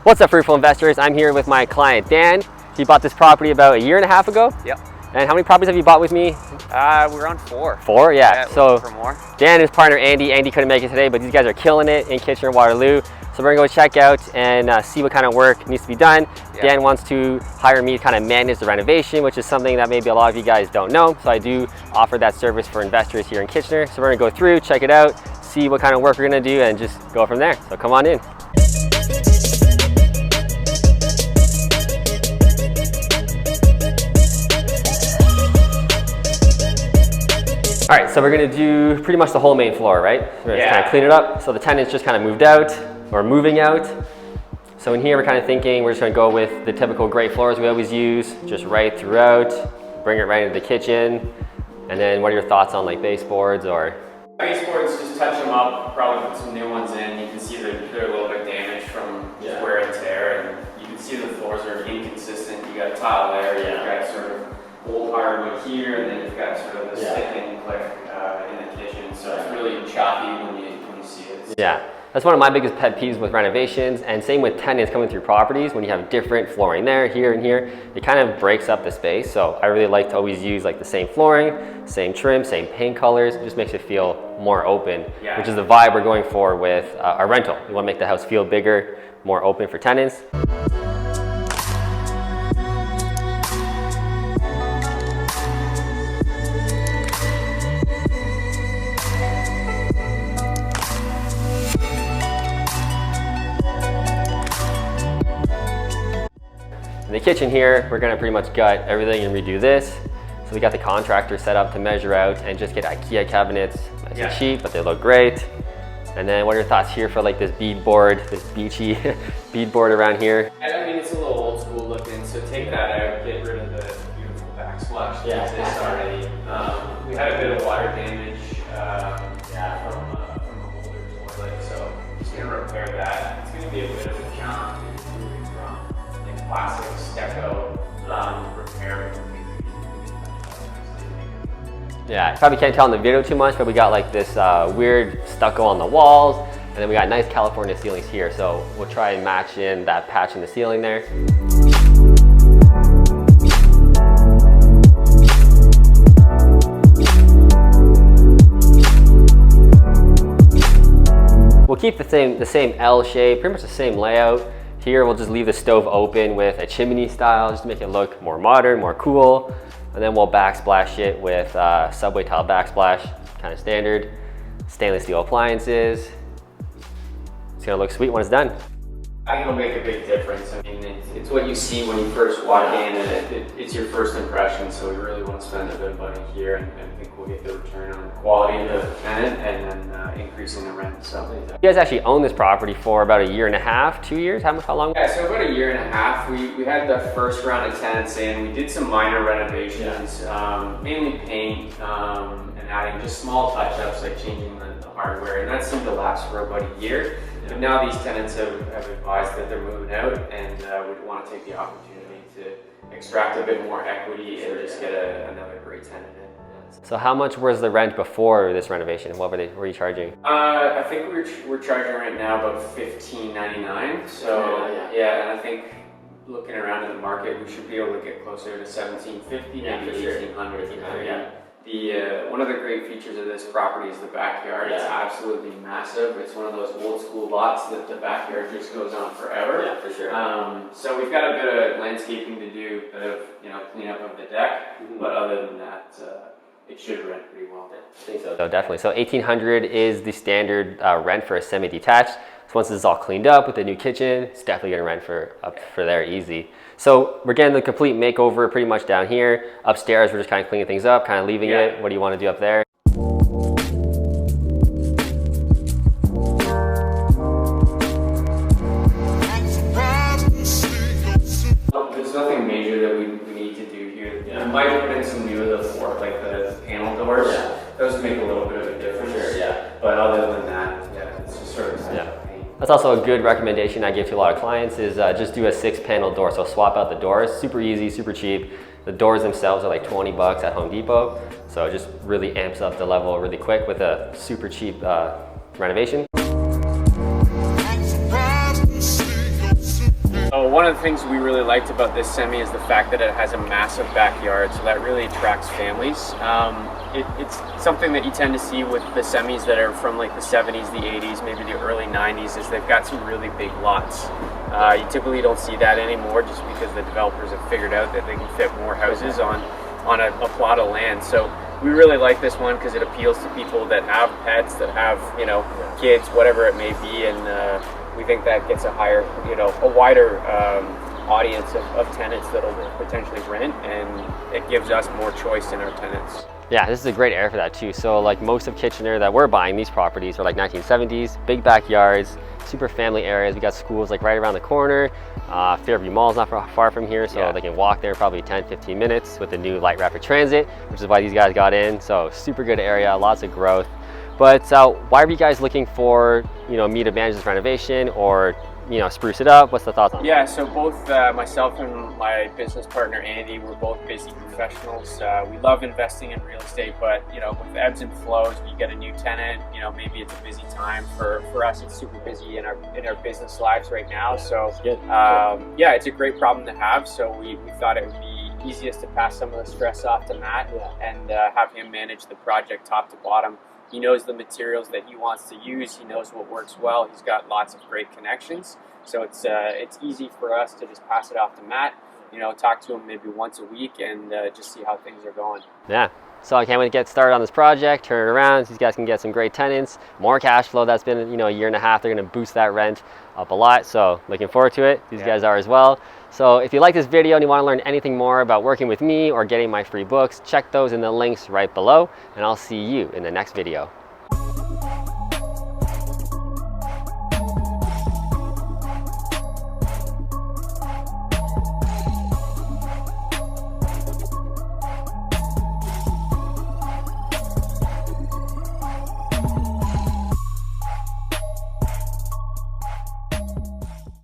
What's up, fruitful investors? I'm here with my client Dan. He bought this property about a year and a half ago. Yep. And how many properties have you bought with me? We're on 4. 4, yeah. So for more. Dan and his partner Andy. Andy couldn't make it today, but these guys are killing it in Kitchener, Waterloo. So we're gonna go check out and see what kind of work needs to be done. Yep. Dan wants to hire me to kind of manage the renovation, which is something that maybe a lot of you guys don't know. So I do offer that service for investors here in Kitchener. So we're gonna go through, check it out, see what kind of work we're gonna do, and just go from there. So come on in. All right, so we're gonna do pretty much the whole main floor, right? We're gonna kind of clean it up. So the tenants just kind of moved out, or moving out. So in here, we're kind of thinking we're just gonna go with the typical gray floors we always use, just right throughout, bring it right into the kitchen. And then what are your thoughts on like baseboards or? Baseboards, just touch them up, probably put some new ones in. You can see that they're a little bit damaged from wear and tear, and you can see the floors are inconsistent. You got tile there, you've got sort of old hardwood here, and then you've got sort of this thick and click in the kitchen. So it's really choppy when you see it. Yeah, that's one of my biggest pet peeves with renovations, and same with tenants coming through properties. When you have different flooring there, here and here, it kind of breaks up the space. So I really like to always use like the same flooring, same trim, same paint colors. It just makes it feel more open, which is the vibe we're going for with our rental. We want to make the house feel bigger, more open for tenants. In the kitchen here, we're gonna pretty much gut everything and redo this. So we got the contractor set up to measure out and just get IKEA cabinets. Nice and cheap, but they look great. And then what are your thoughts here for like this beadboard, this beachy beadboard around here? I mean, it's a little old school looking, so take that out, get rid of the beautiful backsplash that exists already. We had a bit of water damage from a older toilet, so just gonna repair that. It's gonna be a bit of a challenge moving from classic stucco repair. Yeah, you probably can't tell in the video too much, but we got like this weird stucco on the walls, and then we got nice California ceilings here. So we'll try and match in that patch in the ceiling there. We'll keep the same L shape, pretty much the same layout. Here we'll just leave the stove open with a chimney style just to make it look more modern, more cool. And then we'll backsplash it with subway tile backsplash, kind of standard. Stainless steel appliances. It's gonna look sweet when it's done. I think it'll make a big difference. I mean, it's what you see when you first walk in, and it's your first impression, so we really want to spend a bit of money here, and I think we'll get the return on the quality of the tenant and then increasing the rent. So you guys actually own this property for about a year and a half, 2 years? How long? Yeah, so about a year and a half. We had the first round of tenants in. We did some minor renovations, mainly paint and adding just small touch-ups like changing the hardware, and that seemed to last for about a year. But now these tenants have advised that they're moving out, and would want to take the opportunity to extract a bit more equity and just get another great tenant in. So how much was the rent before this renovation? What were you charging? I think we're charging right now about $15.99. So yeah, and I think looking around in the market, we should be able to get closer to $17.50, maybe $1800. One of the great features of this property is the backyard. It's absolutely massive. It's one of those old school lots that the backyard just goes on forever. Yeah, for sure. So we've got a bit of landscaping to do, a bit of cleanup of the deck, but other than that, it should rent pretty well. I think so. Definitely. So $1,800 is the standard rent for a semi-detached. So once this is all cleaned up with the new kitchen, it's definitely gonna rent for there easy. So we're getting the complete makeover pretty much down here. Upstairs, we're just kind of cleaning things up, kind of leaving it. What do you want to do up there? There's nothing major that we need to do here. We might put in some new of the panel doors. Those make a little bit of a difference. But other than that, it's just sort of That's also a good recommendation I give to a lot of clients is just do a 6-panel door. So swap out the doors, super easy, super cheap. The doors themselves are like 20 bucks at Home Depot. So it just really amps up the level really quick with a super cheap renovation. one of the things we really liked about this semi is the fact that it has a massive backyard, so that really attracts families. It's something that you tend to see with the semis that are from like the 70s, the 80s, maybe the early 90s, is they've got some really big lots. You typically don't see that anymore just because the developers have figured out that they can fit more houses on a plot of land. So we really like this one because it appeals to people that have pets, that have, you know, kids, whatever it may be, and we think that gets a higher, you know, a wider audience of tenants that'll potentially rent, and it gives us more choice in our tenants. Yeah, this is a great area for that too. So like most of Kitchener that we're buying, these properties are like 1970s, big backyards, super family areas. We got schools like right around the corner. Fairview Mall is not far from here, so they can walk there probably 10-15 minutes with the new light rapid transit, which is why these guys got in. So super good area, lots of growth. But why are you guys looking for, you know, me to manage this renovation, or, you know, spruce it up? What's the thoughts on that? Yeah, so both myself and my business partner Andy, we're both busy professionals. We love investing in real estate, but, you know, with ebbs and flows, you get a new tenant, you know, maybe it's a busy time. For us, it's super busy in our business lives right now. So yeah, it's a great problem to have. So we thought it would be easiest to pass some of the stress off to Matt and have him manage the project top to bottom. He knows the materials that he wants to use. He knows what works well. He's got lots of great connections. So it's easy for us to just pass it off to Matt, you know, talk to him maybe once a week and just see how things are going. Yeah. So I can't wait to get started on this project, turn it around. These guys can get some great tenants, more cash flow. That's been, you know, a year and a half. They're going to boost that rent up a lot. So looking forward to it. These guys are as well. So if you like this video and you want to learn anything more about working with me or getting my free books, check those in the links right below, and I'll see you in the next video.